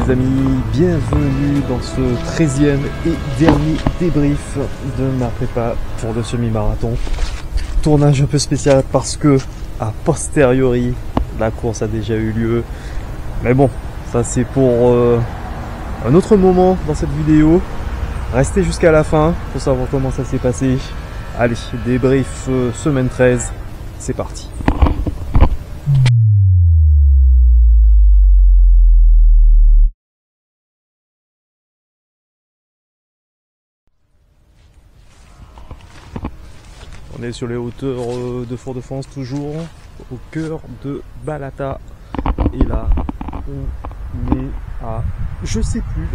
les amis, bienvenue dans ce 13e et dernier débrief de ma prépa pour le semi-marathon. Tournage un peu spécial parce que, a posteriori, la course a déjà eu lieu. Mais bon, ça c'est pour un autre moment dans cette vidéo. Restez jusqu'à la fin pour savoir comment ça s'est passé. Allez, débrief semaine 13, c'est parti. On est sur les hauteurs de Fort-de-France, toujours au cœur de Balata. Et là, on est à... je sais plus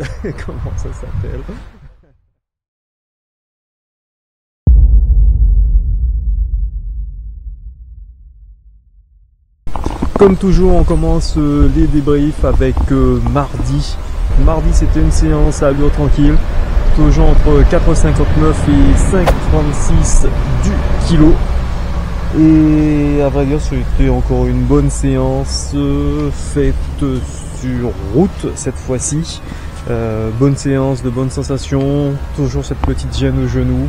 comment ça s'appelle. Comme toujours, on commence les débriefs avec mardi. Mardi, c'était une séance à allure tranquille. Toujours entre 4,59 et 5,36 du kilo. Et à vrai dire, c'était encore une bonne séance faite sur route cette fois-ci. Bonne séance, de bonnes sensations. Toujours cette petite gêne au genou.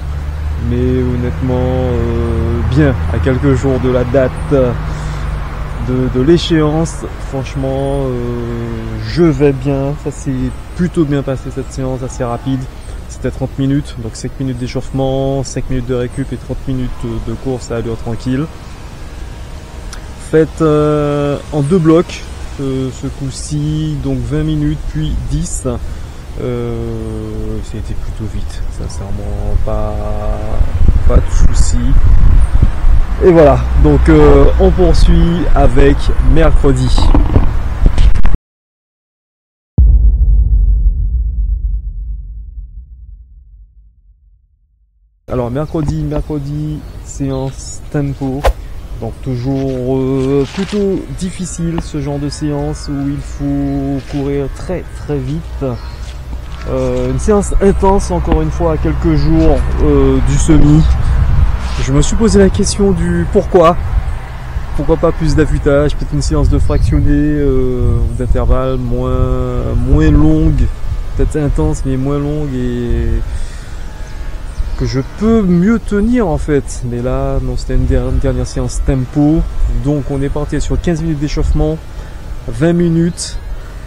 Mais honnêtement, bien, à quelques jours de la date de l'échéance, franchement, je vais bien. Ça s'est plutôt bien passé cette séance, assez rapide. C'était 30 minutes, donc 5 minutes d'échauffement, 5 minutes de récup et 30 minutes de course à allure tranquille. Faites en deux blocs ce coup-ci, donc 20 minutes puis 10. Ça a été plutôt vite, sincèrement, pas de soucis. Et voilà, donc on poursuit avec mercredi. Alors mercredi, séance tempo, donc toujours plutôt difficile ce genre de séance où il faut courir très vite. Une séance intense encore une fois à quelques jours du semi. Je me suis posé la question du pourquoi pas plus d'affûtage, peut-être une séance de fractionné, d'intervalle moins longue, peut-être intense mais moins longue et que je peux mieux tenir en fait. Mais là, non, c'était une dernière séance tempo, donc on est parti sur 15 minutes d'échauffement, 20 minutes,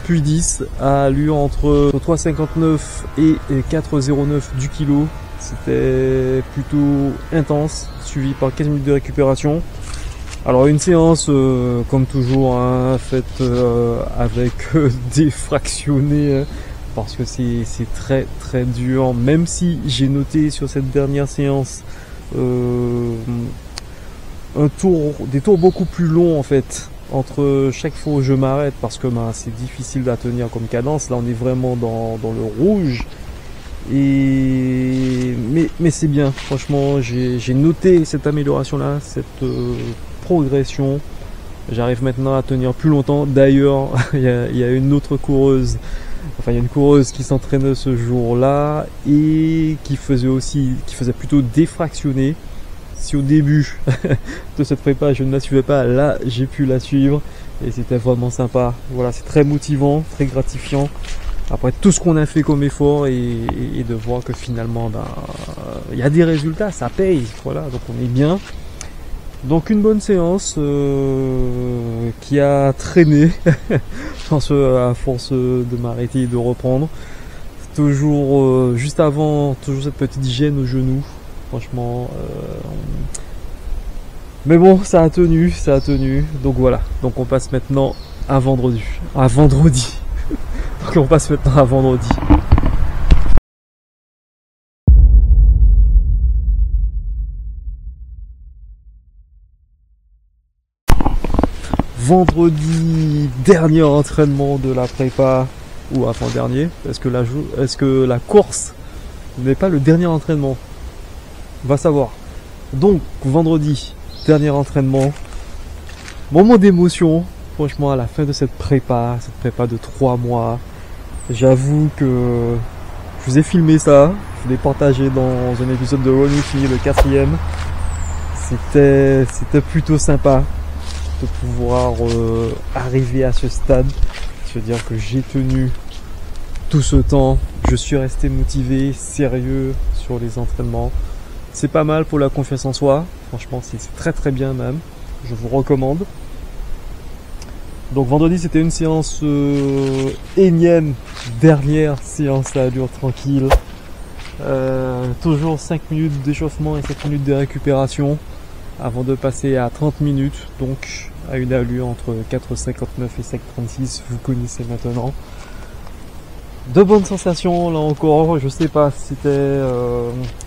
puis 10 à allure entre 3,59 et 4,09 du kilo. C'était plutôt intense, suivi par 15 minutes de récupération. Alors une séance, comme toujours, hein, faite avec des fractionnés, parce que c'est très dur, même si j'ai noté sur cette dernière séance des tours beaucoup plus longs en fait, entre chaque fois où je m'arrête, parce que c'est difficile à tenir comme cadence. Là on est vraiment dans le rouge. Mais c'est bien, franchement j'ai noté cette amélioration là, cette progression. J'arrive maintenant à tenir plus longtemps. D'ailleurs il y a une autre coureuse, enfin il y a une coureuse qui s'entraînait ce jour là et qui faisait plutôt défractionner. Si au début de cette prépa je ne la suivais pas, là j'ai pu la suivre et c'était vraiment sympa. Voilà, c'est très motivant, très gratifiant après tout ce qu'on a fait comme effort et de voir que finalement il y a des résultats, ça paye. Voilà, donc on est bien. Donc une bonne séance qui a traîné à force de m'arrêter et de reprendre. Toujours juste avant, toujours cette petite gêne au genou. Franchement, mais bon, ça a tenu. Donc voilà. Donc on passe maintenant à vendredi. Donc on passe maintenant à vendredi. Vendredi, dernier entraînement de la prépa, ou avant-dernier. Est-ce que la course n'est pas le dernier entraînement? On va savoir. Donc vendredi, dernier entraînement. Moment d'émotion, franchement, à la fin de cette prépa de 3 mois. J'avoue que je vous ai filmé ça, je l'ai partagé dans un épisode de Run With Me, le 4e. C'était plutôt sympa de pouvoir arriver à ce stade. Je veux dire que j'ai tenu tout ce temps, je suis resté motivé, sérieux sur les entraînements. C'est pas mal pour la confiance en soi. Franchement, c'est très très bien même. Je vous recommande. Donc vendredi, c'était une séance énième, dernière séance à allure tranquille. Toujours 5 minutes d'échauffement et 7 minutes de récupération avant de passer à 30 minutes, donc à une allure entre 4,59 et 5,36, vous connaissez maintenant. De bonnes sensations là encore, je sais pas si c'était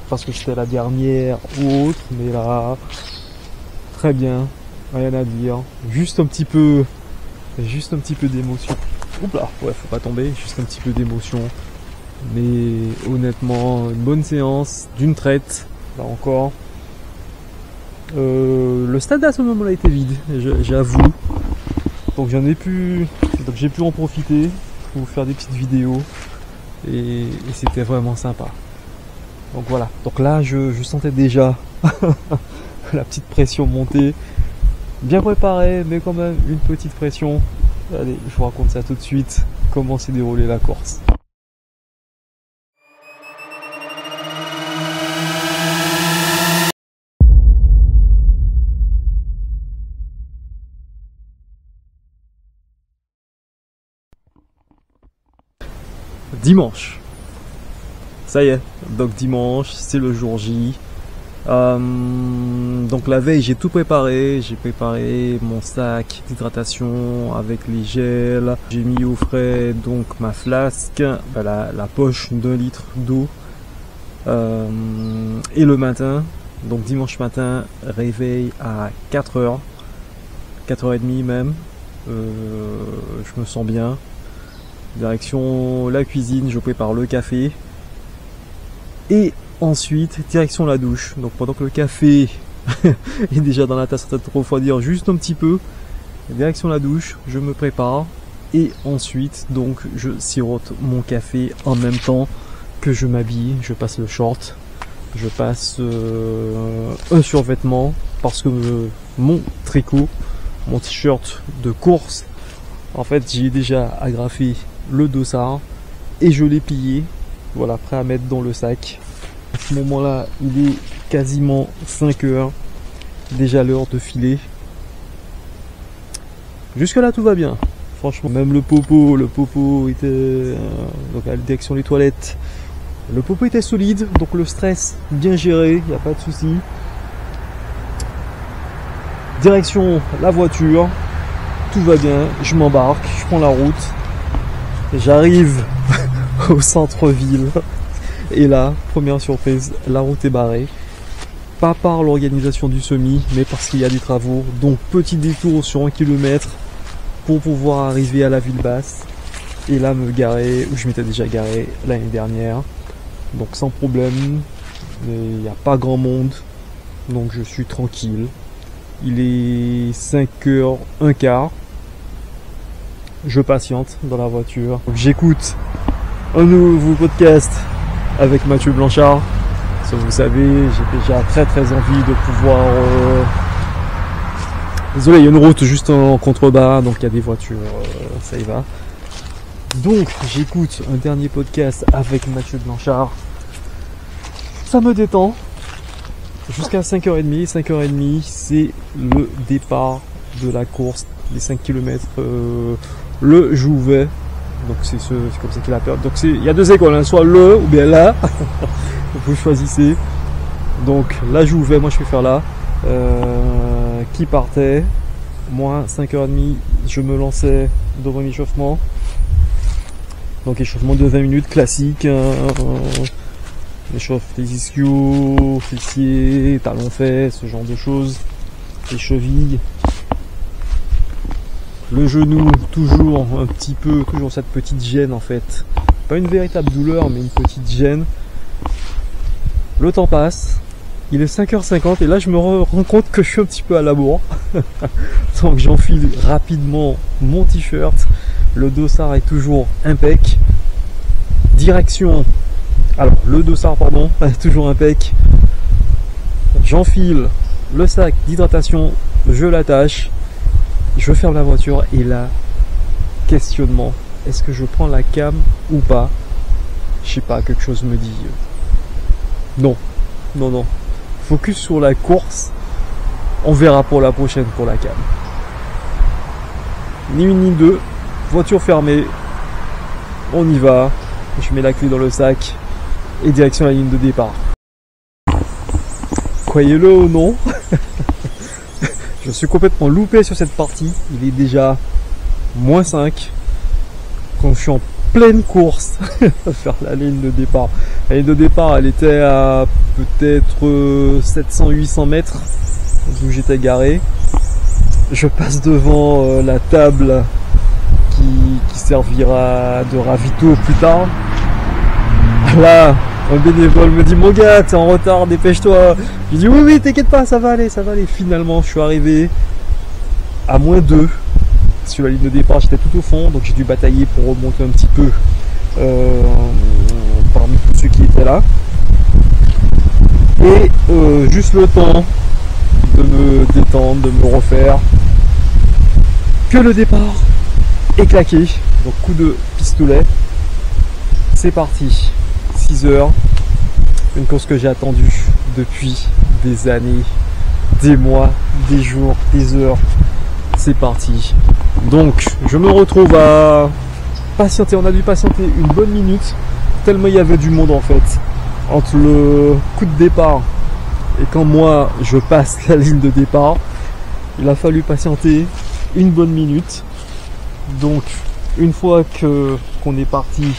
parce que c'était la dernière ou autre, mais là, très bien, rien à dire, juste un petit peu d'émotion. Oups là, ouais, faut pas tomber, juste un petit peu d'émotion. Mais honnêtement, une bonne séance, d'une traite, là encore. Le stade à ce moment-là était vide, j'avoue. Donc j'ai pu en profiter pour vous faire des petites vidéos. Et c'était vraiment sympa. Donc voilà. Donc là, je sentais déjà la petite pression monter. Bien préparé, mais quand même une petite pression. Allez, je vous raconte ça tout de suite. Comment s'est déroulée la course. Dimanche. Ça y est, donc dimanche, c'est le jour J. Donc la veille, j'ai tout préparé. J'ai préparé mon sac d'hydratation avec les gels. J'ai mis au frais donc ma flasque, la poche d'1 litre d'eau. Et le matin, donc dimanche matin, réveil à 4h, 4h30 même. Je me sens bien. Direction la cuisine, je prépare le café. Et ensuite, direction la douche. Donc pendant que le café est déjà dans la tasse en train de refroidir juste un petit peu, direction la douche, je me prépare. Et ensuite, donc, je sirote mon café en même temps que je m'habille. Je passe le short, je passe un survêtement parce que mon tricot, mon t-shirt de course, en fait, j'ai déjà agrafé le dossard et je l'ai plié, voilà, prêt à mettre dans le sac. À ce moment-là, il est quasiment 5 heures, déjà l'heure de filer. Jusque là, tout va bien. Franchement, même le popo était donc à la direction des toilettes. Le popo était solide, donc le stress bien géré, il n'y a pas de souci. Direction la voiture. Tout va bien, je m'embarque, je prends la route, j'arrive au centre-ville et là, première surprise, la route est barrée. Pas par l'organisation du semi, mais parce qu'il y a des travaux, donc petit détour sur 1 km pour pouvoir arriver à la ville basse et là me garer où je m'étais déjà garé l'année dernière. Donc sans problème, il n'y a pas grand monde, donc je suis tranquille. Il est 5h15. Je patiente dans la voiture. J'écoute un nouveau podcast avec Mathieu Blanchard. Comme vous savez, j'ai déjà très envie de pouvoir... Désolé, il y a une route juste en contrebas, donc il y a des voitures, ça y va. Donc j'écoute un dernier podcast avec Mathieu Blanchard. Ça me détend. Jusqu'à 5h30, 5h30, c'est le départ de la course, les 5 km, le Jouvet. Donc c'est comme ça qu'il appelle. Donc il y a 2 écoles, hein, soit le ou bien là. Vous choisissez. Donc la Jouvet, moi je vais faire là. Qui partait. Moi, 5h30, je me lançais dans mon échauffement. Donc échauffement de 20 minutes classique. J'échauffe les ischios, fessiers, talons fesses, ce genre de choses. Les chevilles. Le genou, toujours un petit peu, toujours cette petite gêne en fait. Pas une véritable douleur, mais une petite gêne. Le temps passe. Il est 5h50 et là je me rends compte que je suis un petit peu à la bourre. Donc j'enfile rapidement mon t-shirt. Le dossard est toujours impec. Direction... Alors, le dossard, pardon, est toujours impec. J'enfile le sac d'hydratation, je l'attache, je ferme la voiture et là, questionnement est-ce que je prends la cam ou pas? Je sais pas, quelque chose me dit non, non, non. Focus sur la course. On verra pour la prochaine pour la cam. Ni une ni deux. Voiture fermée. On y va. Je mets la clé dans le sac et direction la ligne de départ. Croyez-le ou non, je suis complètement loupé sur cette partie. Il est déjà -5 quand je suis en pleine course à faire la ligne de départ. La ligne de départ, elle était à peut-être 700-800 mètres d'où j'étais garé. Je passe devant la table qui servira de ravito plus tard. Là, un bénévole me dit: mon gars, t'es en retard, dépêche-toi. Je dis: oui, oui, t'inquiète pas, ça va aller, ça va aller. Finalement, je suis arrivé à -2 sur la ligne de départ. J'étais tout au fond, donc j'ai dû batailler pour remonter un petit peu parmi tous ceux qui étaient là. Et juste le temps de me détendre, de me refaire, que le départ est claqué. Donc coup de pistolet, c'est parti. 6 heures, une course que j'ai attendue depuis des années, des mois, des jours, des heures. C'est parti. Donc je me retrouve à patienter. On a dû patienter une bonne minute, tellement il y avait du monde en fait. Entre le coup de départ et quand moi je passe la ligne de départ, il a fallu patienter une bonne minute. Donc une fois qu'on est parti,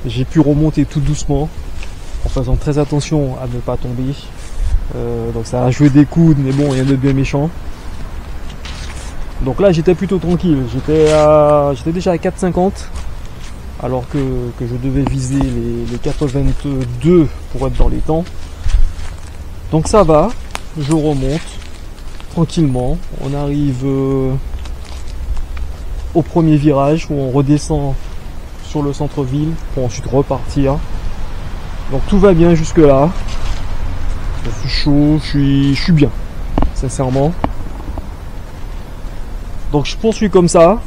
j'ai pu remonter tout doucement en faisant très attention à ne pas tomber. Donc ça a joué des coudes, mais bon, rien de bien méchant. Donc là j'étais plutôt tranquille, j'étais déjà à 4,50 alors que je devais viser les 82 pour être dans les temps. Donc ça va, je remonte tranquillement. On arrive au premier virage où on redescend sur le centre-ville pour ensuite repartir. Donc tout va bien jusque là. Je suis chaud, je suis bien, sincèrement. Donc je poursuis comme ça.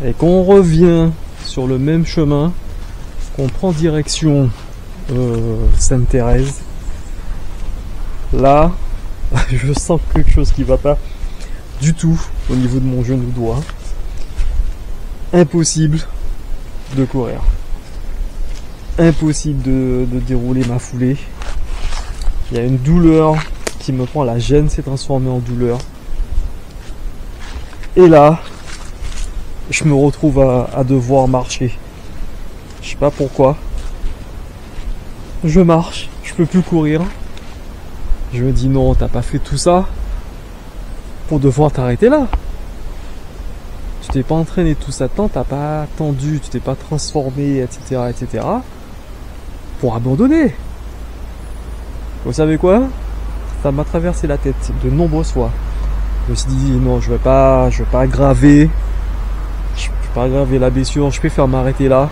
Et quand on revient sur le même chemin, qu'on prend direction Sainte-Thérèse, là je sens quelque chose qui va pas du tout au niveau de mon genou droit. Impossible de courir, impossible de dérouler ma foulée. Il y a une douleur qui me prend, la gêne s'est transformée en douleur. Et là, je me retrouve à devoir marcher. Je sais pas pourquoi. Je marche, je peux plus courir. Je me dis non, t'as pas fait tout ça pour devoir t'arrêter là. Tu t'es pas entraîné tout ça temps, t'as pas attendu, tu t'es pas transformé, etc., etc. pour abandonner. Vous savez quoi? Ça m'a traversé la tête de nombreuses fois. Je me suis dit non, je vais pas aggraver. Je vais pas aggraver la blessure, je préfère m'arrêter là.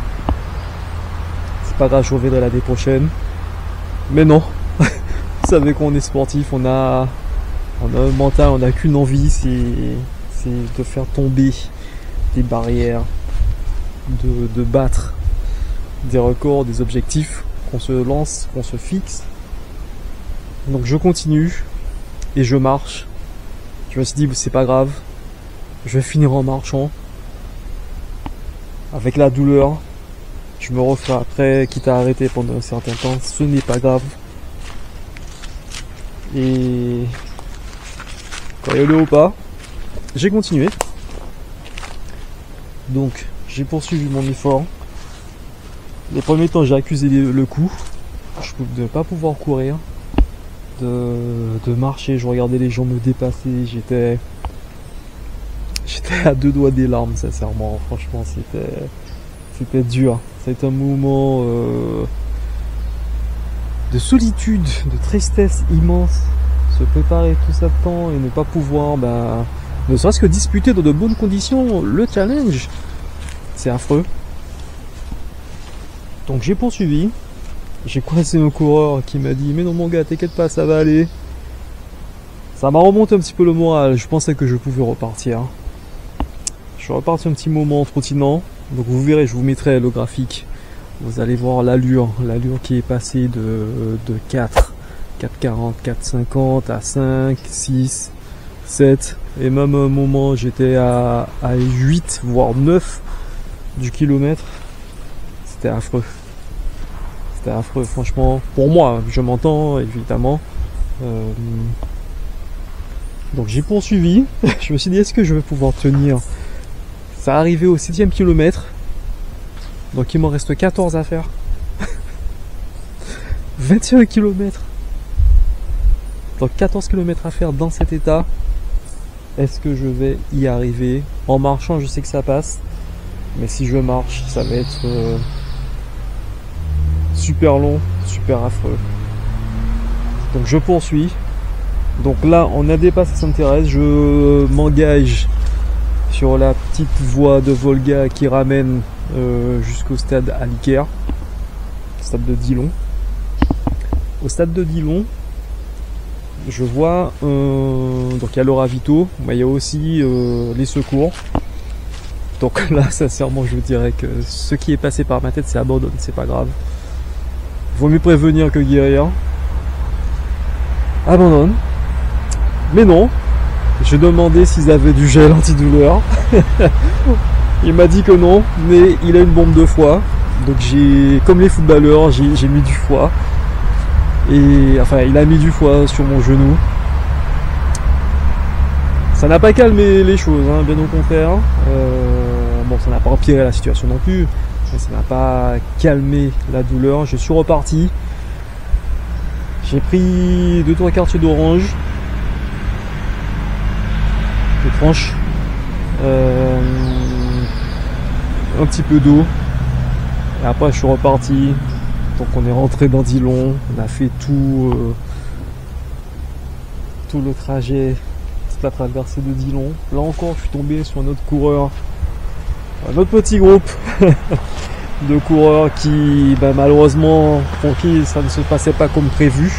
C'est pas grave, je reviendrai l'année prochaine. Mais non. Vous savez qu'on est sportif, on a un mental, on n'a qu'une envie, c'est de faire tomber des barrières, de battre des records, des objectifs qu'on se lance, qu'on se fixe. Donc je continue et je marche. Je me suis dit c'est pas grave, je vais finir en marchant. Avec la douleur, je me refais après, quitte à arrêter pendant un certain temps, ce n'est pas grave. Et croyez-le ou pas, j'ai continué. Donc j'ai poursuivi mon effort. Les premiers temps j'ai accusé le coup, de ne pas pouvoir courir, de marcher, je regardais les gens me dépasser, j'étais à deux doigts des larmes sincèrement, franchement c'était dur. C'est un moment de solitude, de tristesse immense, se préparer tout ça de temps et ne pas pouvoir, ne serait-ce que disputer dans de bonnes conditions le challenge, c'est affreux. Donc j'ai poursuivi, j'ai croisé un coureur qui m'a dit mais non mon gars t'inquiète pas ça va aller. Ça m'a remonté un petit peu le moral, je pensais que je pouvais repartir. Je suis reparti un petit moment en trottinant. Donc vous verrez, je vous mettrai le graphique. Vous allez voir l'allure qui est passée de 4, 4,40, 4,50 à 5, 6, 7. Et même à un moment, j'étais à 8, voire 9 du kilomètre. C'était affreux. C'était affreux, franchement. Pour moi, je m'entends, évidemment. Donc j'ai poursuivi. Je me suis dit, est-ce que je vais pouvoir tenir? Ça arrivait au 7e kilomètre. Donc il m'en reste 14 à faire. 21 km. Donc 14 km à faire dans cet état. Est-ce que je vais y arriver? En marchant, je sais que ça passe. Mais si je marche, ça va être super long, super affreux. Donc je poursuis. Donc là, on a dépassé Sainte-Thérèse. Je m'engage sur la petite voie de Volga qui ramène jusqu'au stade Aliker, stade de Dillon. Au stade de Dillon, je vois donc il y a le ravito, mais il y a aussi les secours. Donc là, sincèrement, je vous dirais que ce qui est passé par ma tête, c'est abandonne, c'est pas grave. Vaut mieux prévenir que guérir. Abandonne. Mais non. J'ai demandé s'ils avaient du gel antidouleur. Il m'a dit que non, mais il a une bombe de foie. Donc j'ai, comme les footballeurs, j'ai mis du foie. Et enfin, il a mis du foie sur mon genou. Ça n'a pas calmé les choses, hein, bien au contraire. Bon, ça n'a pas empiré la situation non plus, mais ça n'a pas calmé la douleur. Je suis reparti. J'ai pris 2-3 quartiers d'orange. Des tranches. Un petit peu d'eau. Et après, je suis reparti. Donc, on est rentré dans Dillon. On a fait tout le trajet, toute la traversée de Dillon. Là encore, je suis tombé sur un autre coureur. Un autre petit groupe de coureurs qui, malheureusement, pour qui ça ne se passait pas comme prévu.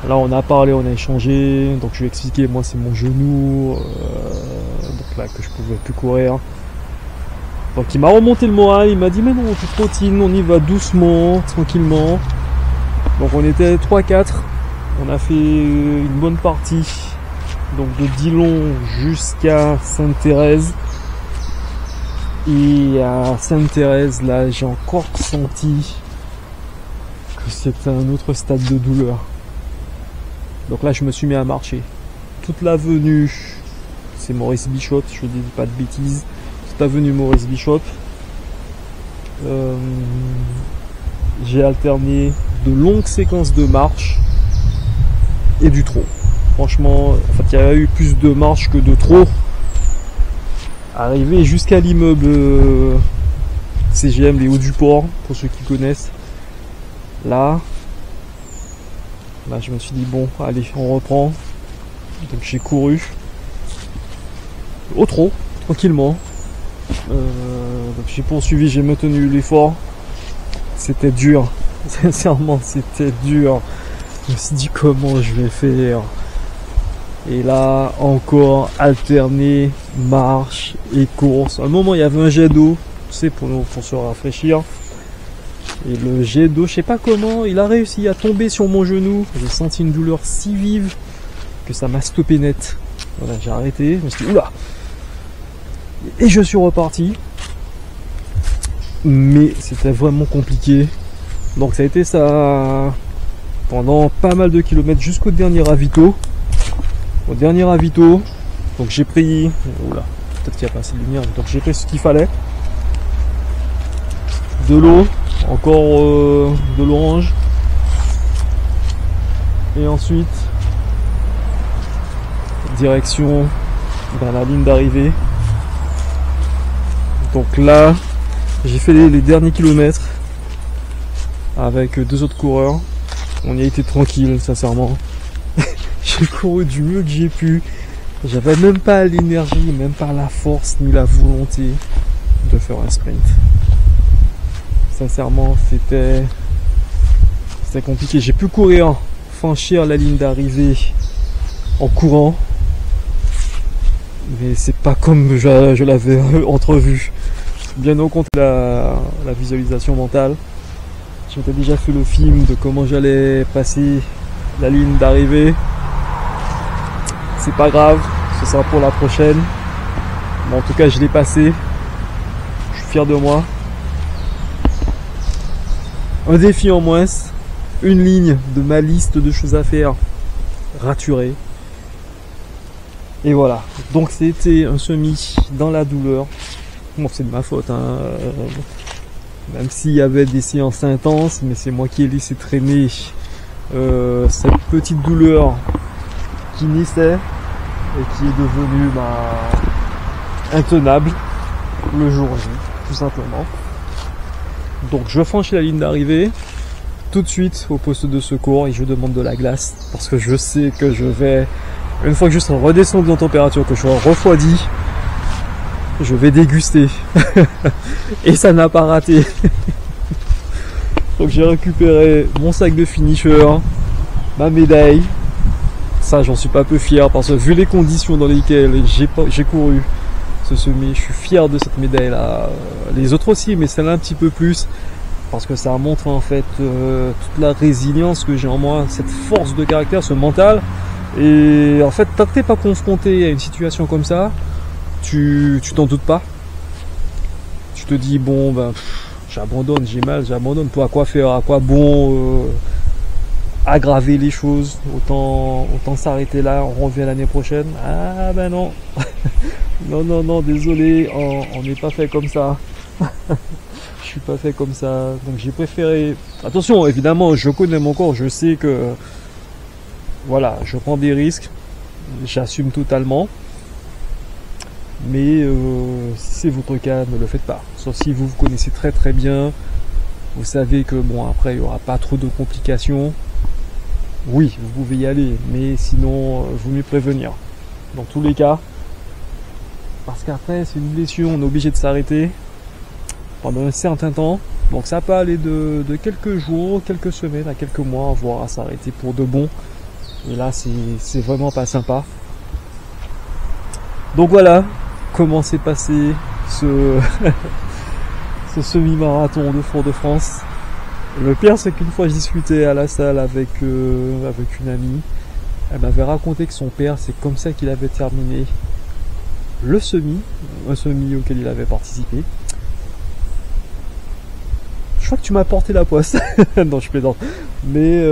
Là, on a parlé, on a échangé. Donc, je lui ai expliqué, moi, c'est mon genou. Donc là, que je pouvais plus courir. Donc, il m'a remonté le moral. Il m'a dit, mais non, tu trottines, on y va doucement, tranquillement. Donc, on était 3-4. On a fait une bonne partie. Donc, de Dillon jusqu'à Sainte-Thérèse. Et à Sainte-Thérèse, là, j'ai encore senti que c'était un autre stade de douleur. Donc là, je me suis mis à marcher. Toute l'avenue, c'est Maurice Bishop, je ne dis pas de bêtises. Toute l'avenue Maurice Bishop. J'ai alterné de longues séquences de marche et du trot. Franchement, en fait, il y a eu plus de marche que de trot. Arrivé jusqu'à l'immeuble CGM, les Hauts du Port, pour ceux qui connaissent. Là, je me suis dit, bon, allez, on reprend. Donc j'ai couru au trot, tranquillement. Donc j'ai poursuivi, j'ai maintenu l'effort. C'était dur, sincèrement, c'était dur. Je me suis dit, comment je vais faire? Et là, encore alterner marche et course. À un moment, il y avait un jet d'eau, tu sais, pour se rafraîchir. Et le jet d'eau, je sais pas comment, il a réussi à tomber sur mon genou. J'ai senti une douleur si vive que ça m'a stoppé net. Voilà, j'ai arrêté, je me suis dit, oula! Et je suis reparti. Mais c'était vraiment compliqué. Donc ça a été ça pendant pas mal de kilomètres jusqu'au dernier ravito. Au dernier ravito, donc j'ai pris, oula, peut-être qu'il n'y a pas assez de lumière, donc j'ai pris ce qu'il fallait. De l'eau, encore de l'orange. Et ensuite, direction vers la ligne d'arrivée. Donc là, j'ai fait les derniers kilomètres avec 2 autres coureurs. On y a été tranquille, sincèrement. J'ai couru du mieux que j'ai pu. J'avais même pas l'énergie, même pas la force ni la volonté de faire un sprint. Sincèrement, c'était compliqué. J'ai pu courir, franchir la ligne d'arrivée en courant. mais c'est pas comme je l'avais entrevu. Bien au contraire, la visualisation mentale. J'avais déjà fait le film de comment j'allais passer la ligne d'arrivée. C'est pas grave, ce sera pour la prochaine. Mais en tout cas, je l'ai passé. Je suis fier de moi. Un défi en moins, une ligne de ma liste de choses à faire raturée. Et voilà. Donc c'était un semi dans la douleur. Bon, c'est de ma faute, hein. Même s'il y avait des séances intenses, mais c'est moi qui ai laissé traîner cette petite douleur qui naissait et qui est devenue intenable le jour J, tout simplement. Donc je franchis la ligne d'arrivée tout de suite au poste de secours et je demande de la glace parce que je sais que je vais, une fois que je serai redescendu en température, que je serai refroidi, je vais déguster. Et ça n'a pas raté. Donc j'ai récupéré mon sac de finisher, ma médaille. Ça, j'en suis pas peu fier parce que vu les conditions dans lesquelles j'ai couru ce semi, je suis fier de cette médaille là. Les autres aussi, mais celle-là un petit peu plus parce que ça montre en fait toute la résilience que j'ai en moi, cette force de caractère, ce mental. Et en fait, tant que t'es pas confronté à une situation comme ça, tu t'en doutes pas. Tu te dis bon ben j'abandonne, j'ai mal, j'abandonne. Pour à quoi faire, à quoi bon aggraver les choses, autant s'arrêter là, on revient l'année prochaine. Ah ben non. non, désolé, on n'est pas fait comme ça. Je suis pas fait comme ça. Donc j'ai préféré. Attention, évidemment, je connais mon corps, je sais que voilà, je prends des risques, j'assume totalement. Mais si c'est votre cas, ne le faites pas. Sauf si vous vous connaissez très très bien, vous savez que bon après il n'y aura pas trop de complications. Oui, vous pouvez y aller, mais sinon vaut mieux prévenir. Dans tous les cas, parce qu'après c'est une blessure, on est obligé de s'arrêter pendant un certain temps. Donc ça peut aller de quelques jours, quelques semaines à quelques mois, voire à s'arrêter pour de bon. Et là c'est vraiment pas sympa. Donc voilà comment s'est passé ce semi-marathon de Fort-de-France. Le pire c'est qu'une fois je discutais à la salle avec une amie, elle m'avait raconté que son père, c'est comme ça qu'il avait terminé un semi auquel il avait participé. Je crois que tu m'as porté la poisse. Non, je plaisante. Mais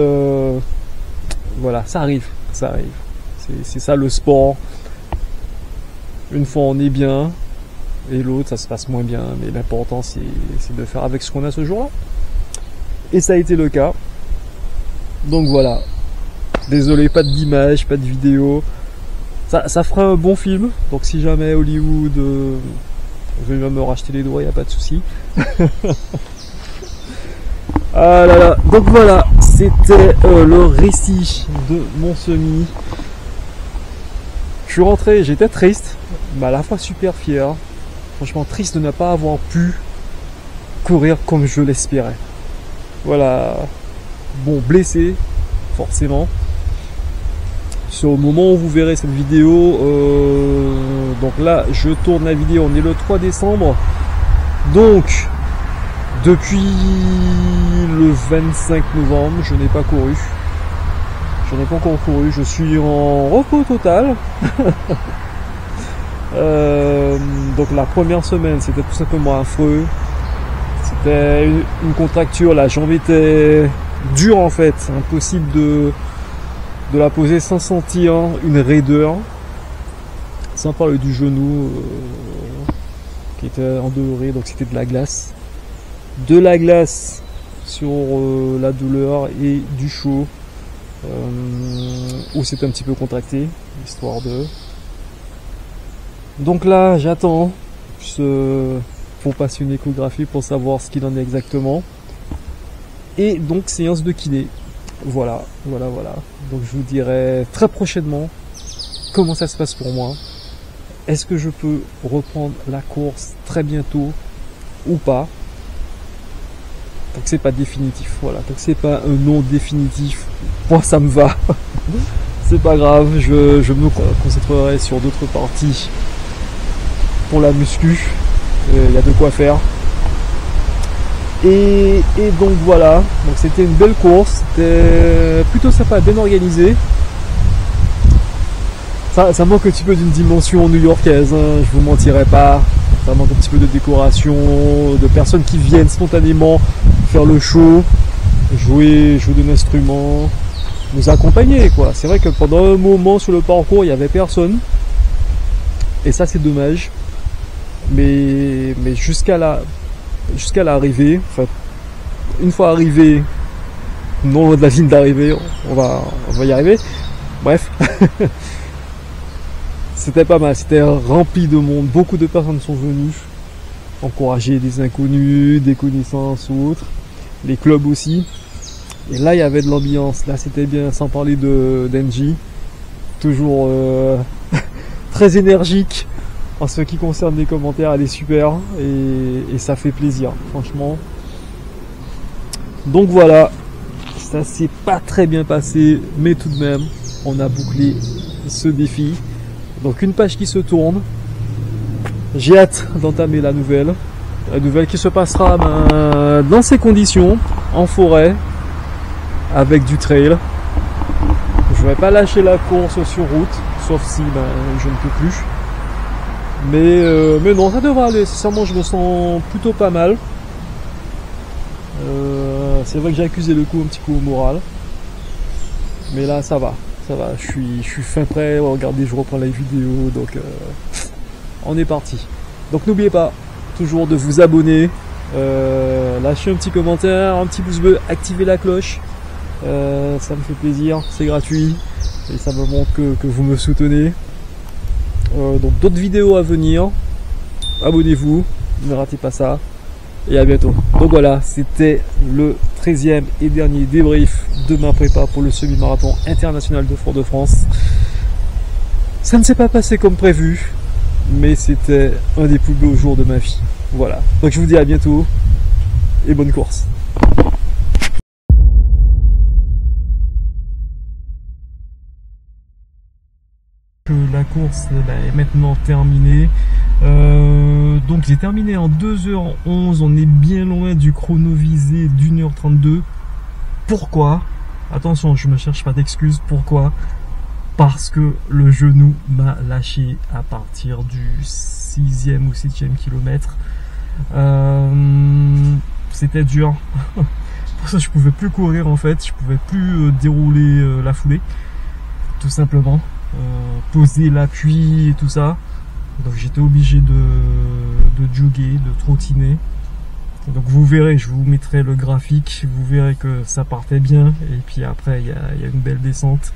voilà, ça arrive. C'est ça le sport. Une fois on est bien, et l'autre ça se passe moins bien. Mais l'important c'est de faire avec ce qu'on a ce jour-là. Et ça a été le cas. Donc voilà. Désolé, pas d'image, pas de vidéo. Ça fera un bon film. Donc si jamais Hollywood veut même me racheter les droits, il n'y a pas de souci. Ah là là. Donc voilà, c'était le récit de mon semi. Je suis rentré, j'étais triste, mais à la fois super fier. Franchement triste de ne pas avoir pu courir comme je l'espérais. Voilà. Bon, blessé, forcément. Sur le moment où vous verrez cette vidéo, donc là je tourne la vidéo, on est le 3 décembre. Donc depuis le 25 novembre, je n'ai pas couru. Je n'ai pas encore couru, je suis en repos total. Donc la première semaine, c'était tout simplement affreux. C'était une contracture, la jambe était dure en fait, impossible de la poser sans sentir une raideur. Sans parler du genou qui était endoré, donc c'était de la glace. De la glace sur la douleur et du chaud où c'était un petit peu contracté, histoire de. Donc là j'attends pour passer une échographie pour savoir ce qu'il en est exactement. Et donc séance de kiné. Voilà. Donc je vous dirai très prochainement comment ça se passe pour moi. Est-ce que je peux reprendre la course très bientôt ou pas? Tant que c'est pas définitif, voilà. Tant que c'est pas un non définitif, moi ça me va. C'est pas grave, je me concentrerai sur d'autres parties pour la muscu. Il y a de quoi faire. Et donc voilà, donc c'était une belle course, c'était plutôt sympa, bien organisé. Ça manque un petit peu d'une dimension new-yorkaise, hein, je vous mentirai pas. Ça manque un petit peu de décoration, de personnes qui viennent spontanément faire le show, jouer d'un instrument, nous accompagner quoi. C'est vrai que pendant un moment sur le parcours il n'y avait personne, et ça c'est dommage. Mais jusqu'à l'arrivée, enfin, une fois arrivé, non loin de la ligne d'arrivée, on va y arriver. Bref, c'était pas mal, c'était rempli de monde, beaucoup de personnes sont venues encourager des inconnus, des connaissances ou autres, les clubs aussi. Et là il y avait de l'ambiance, là c'était bien, sans parler d'Engie, toujours très énergique. En ce qui concerne les commentaires, elle est super et ça fait plaisir, franchement. Donc voilà, ça s'est pas très bien passé, mais tout de même, on a bouclé ce défi. Donc une page qui se tourne. J'ai hâte d'entamer la nouvelle qui se passera dans ces conditions, en forêt, avec du trail. Je vais pas lâcher la course sur route, sauf si je ne peux plus. Mais non, ça devrait aller. Sincèrement, je me sens plutôt pas mal. C'est vrai que j'ai accusé le coup un petit coup au moral. Mais là, ça va. Je suis fin prêt. Regardez, je reprends la vidéo. Donc, on est parti. Donc, n'oubliez pas toujours de vous abonner. Lâchez un petit commentaire, un petit pouce bleu, activez la cloche. Ça me fait plaisir. C'est gratuit. Et ça me montre que vous me soutenez. Donc d'autres vidéos à venir, abonnez-vous, ne ratez pas ça, et à bientôt. Donc voilà, c'était le 13e et dernier débrief de ma prépa pour le semi-marathon international de Fort-de-France. Ça ne s'est pas passé comme prévu, mais c'était un des plus beaux jours de ma vie. Voilà, donc je vous dis à bientôt, et bonne course. La course est maintenant terminée. Donc j'ai terminé en 2h11, on est bien loin du chrono visé d'1h32. Pourquoi? Attention, je ne me cherche pas d'excuses. Pourquoi? Parce que le genou m'a lâché à partir du 6e ou 7e kilomètre. C'était dur. Pour ça je pouvais plus courir en fait, je pouvais plus dérouler la foulée, tout simplement. Poser l'appui et tout ça, donc j'étais obligé de jogger, de trottiner. Donc vous verrez, je vous mettrai le graphique, vous verrez que ça partait bien, et puis après il y a une belle descente.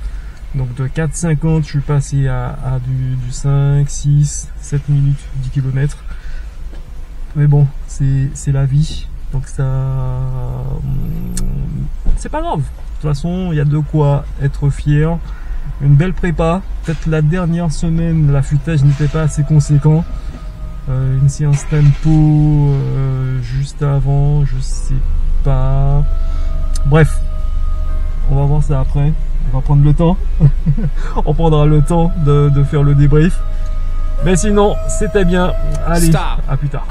Donc de 4,50 je suis passé à du 5, 6, 7 minutes, 10 km. Mais bon, c'est la vie, donc ça c'est pas grave. De toute façon, il y a de quoi être fier. Une belle prépa, peut-être la dernière semaine, l'affûtage n'était pas assez conséquent. Une séance tempo juste avant, je sais pas. Bref, on va voir ça après. On va prendre le temps. On prendra le temps de faire le débrief. Mais sinon, c'était bien. Allez, à plus tard.